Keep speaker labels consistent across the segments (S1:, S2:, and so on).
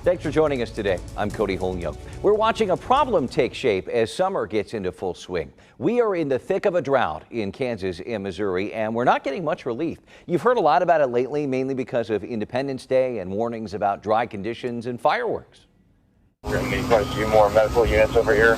S1: Thanks for joining us today. I'm Cody Holyoke. We're watching a problem take shape as summer gets into full swing. We are in the thick of a drought in Kansas and Missouri, and we're not getting much relief. You've heard a lot about it lately, mainly because of Independence Day and warnings about dry conditions and fireworks.
S2: We're going to need quite a few more medical units over here.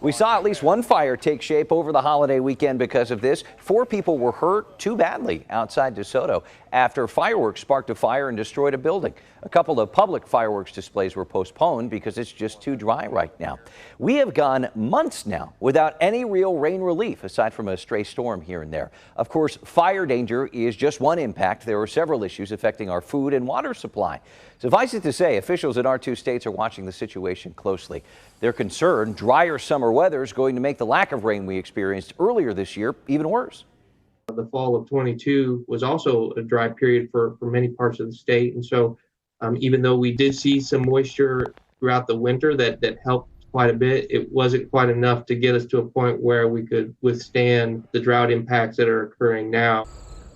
S1: We saw at least one fire take shape over the holiday weekend because of this. 4 people were hurt too badly outside DeSoto after fireworks sparked a fire and destroyed a building. A couple of public fireworks displays were postponed because it's just too dry right now. We have gone months now without any real rain relief aside from a stray storm here and there. Of course, fire danger is just one impact. There are several issues affecting our food and water supply. Suffice it to say, officials in our 2 states are watching the situation closely. They're concerned drier summer weather is going to make the lack of rain we experienced earlier this year even worse.
S3: The fall of 22 was also a dry period for many parts of the state. And so even though we did see some moisture throughout the winter that helped quite a bit, it wasn't quite enough to get us to a point where we could withstand the drought impacts that are occurring now.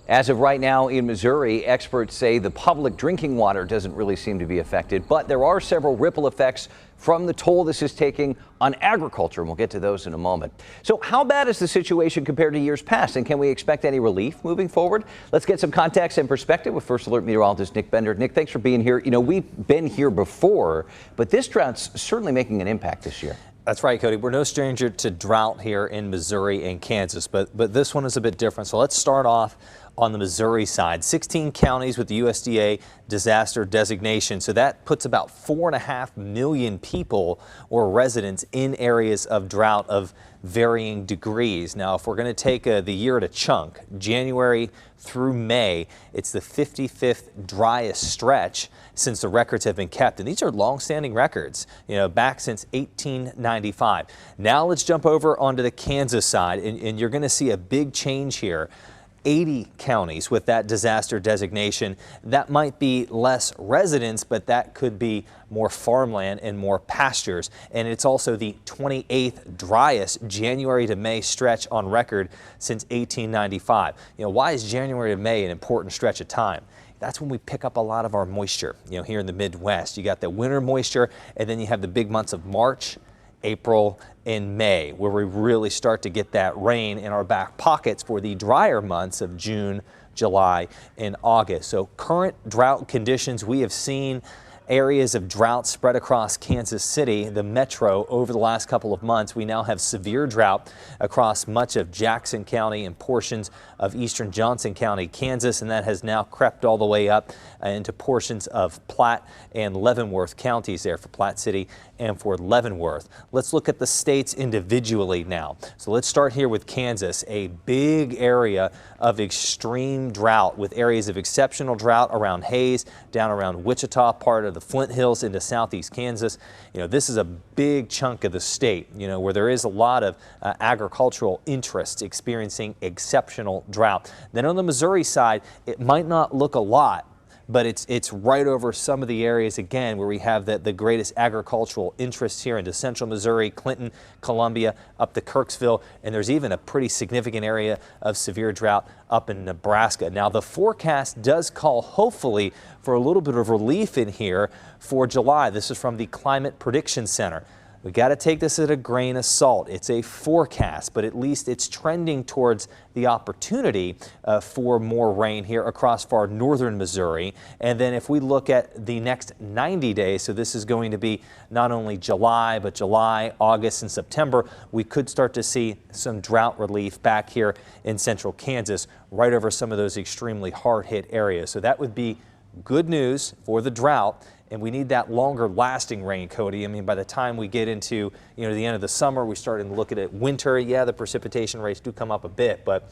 S1: As of right now in Missouri, experts say the public drinking water doesn't really seem to be affected, but there are several ripple effects from the toll this is taking on agriculture, and we'll get to those in a moment. So how bad is the situation compared to years past, and can we expect any relief moving forward? Let's get some context and perspective with First Alert meteorologist Nick Bender. Nick, thanks for being here. You know, we've been here before, but this drought's certainly making an impact this year.
S4: That's right, Cody. We're no stranger to drought here in Missouri and Kansas, but this one is a bit different. So let's start off on the Missouri side. 16 counties with the USDA disaster designation. So that puts about 4.5 million people or residents in areas of drought of varying degrees. Now, if we're going to take the year at a chunk, January through May, it's the 55th driest stretch since the records have been kept. And these are long-standing records, you know, back since 1895. Now let's jump over onto the Kansas side, and you're going to see a big change here. 80 counties with that disaster designation. That might be less residents, but that could be more farmland and more pastures. And it's also the 28th driest January to May stretch on record since 1895. You know, why is January to May an important stretch of time? That's when we pick up a lot of our moisture. You know, here in the Midwest, you got the winter moisture, and then you have the big months of March, April, and May, where we really start to get that rain in our back pockets for the drier months of June, July, and August. So current drought conditions, we have seen areas of drought spread across Kansas City, the metro, over the last couple of months. We now have severe drought across much of Jackson County and portions of eastern Johnson County, Kansas, and that has now crept all the way up into portions of Platte and Leavenworth counties there for Platte City and for Leavenworth. Let's look at the states individually now. So let's start here with Kansas, a big area of extreme drought with areas of exceptional drought around Hays, down around Wichita, part of the Flint Hills into southeast Kansas. You know, this is a big chunk of the state, you know, where there is a lot of agricultural interests experiencing exceptional drought. Then on the Missouri side, it might not look a lot, but it's right over some of the areas, again, where we have the greatest agricultural interests here into central Missouri, Clinton, Columbia, up to Kirksville, and there's even a pretty significant area of severe drought up in Nebraska. Now, the forecast does call, hopefully, for a little bit of relief in here for July. This is from the Climate Prediction Center. We got to take this at a grain of salt. It's a forecast, but at least it's trending towards the opportunity for more rain here across far northern Missouri. And then if we look at the next 90 days, so this is going to be not only July, but July, August, and September, we could start to see some drought relief back here in central Kansas, right over some of those extremely hard-hit areas. So that would be good news for the drought. And we need that longer lasting rain, Cody. I mean, by the time we get into, you know, the end of the summer, we start to look at it. Winter, yeah, the precipitation rates do come up a bit, but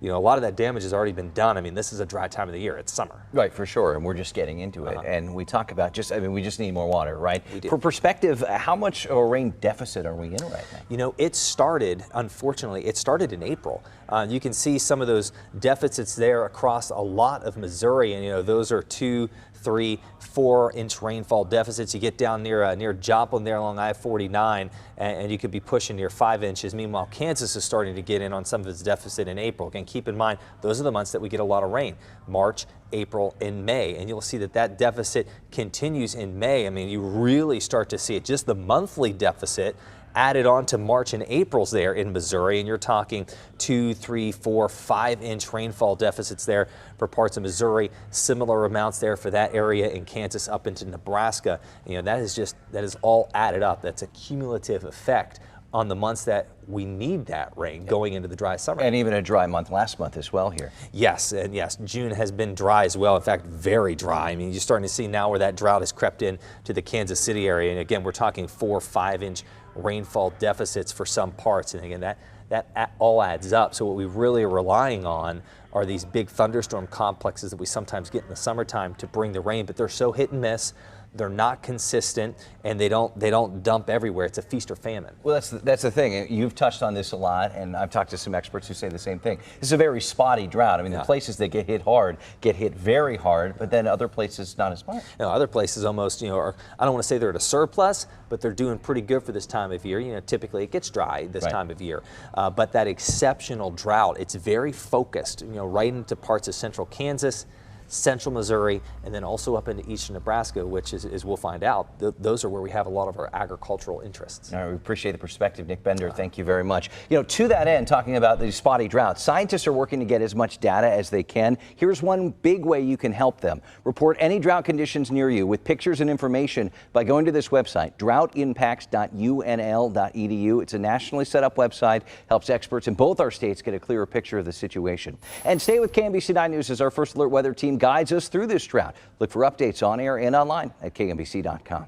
S4: you know, a lot of that damage has already been done. I mean, this is a dry time of the year. It's summer.
S1: Right, for sure. And we're just getting into it. And we talk about we just need more water, right?
S4: We do.
S1: For perspective, how much of a rain deficit are we in right now?
S4: You know, it started, unfortunately, it started in April. You can see some of those deficits there across a lot of Missouri. And, you know, those are 2 3-4 inch rainfall deficits. You get down near Joplin there along I-49, and you could be pushing near 5 inches. Meanwhile, Kansas is starting to get in on some of its deficit in April. Again, keep in mind, those are the months that we get a lot of rain: March, April, and May. And you'll see that that deficit continues in May. I mean, you really start to see it. Just the monthly deficit added on to March and April's there in Missouri, and you're talking 2, 3, 4, 5 inch rainfall deficits there for parts of Missouri. Similar amounts there for that area in Kansas up into Nebraska. That is all added up. That's a cumulative effect on the months that we need that rain going into the dry summer.
S1: And even a dry month last month as well here.
S4: Yes, and yes, June has been dry as well. In fact, very dry. I mean, you're starting to see now where that drought has crept in to the Kansas City area. And again, we're talking 4 or 5 inch rainfall deficits for some parts. And again, that all adds up. So what we really are relying on are these big thunderstorm complexes that we sometimes get in the summertime to bring the rain, but they're so hit and miss. They're not consistent, and they don't dump everywhere. It's a feast or famine.
S1: Well, that's the thing. You've touched on this a lot, and I've talked to some experts who say the same thing. This is a very spotty drought. I mean, the places that get hit hard get hit very hard, but then other places not as much.
S4: Other places almost, are, I don't want to say they're at a surplus, but they're doing pretty good for this time of year. Typically it gets dry this time of year, but that exceptional drought, it's very focused, right into parts of central Kansas, central Missouri, and then also up into eastern Nebraska, which is we'll find out, those are where we have a lot of our agricultural interests.
S1: All right, we appreciate the perspective, Nick Bender. Thank you very much. To that end, talking about these spotty droughts, scientists are working to get as much data as they can. Here's one big way you can help them. Report any drought conditions near you with pictures and information by going to this website, droughtimpacts.unl.edu. It's a nationally set up website, helps experts in both our states get a clearer picture of the situation. And stay with KMBC 9 News as our First Alert weather team guides us through this drought. Look for updates on air and online at KMBC.com.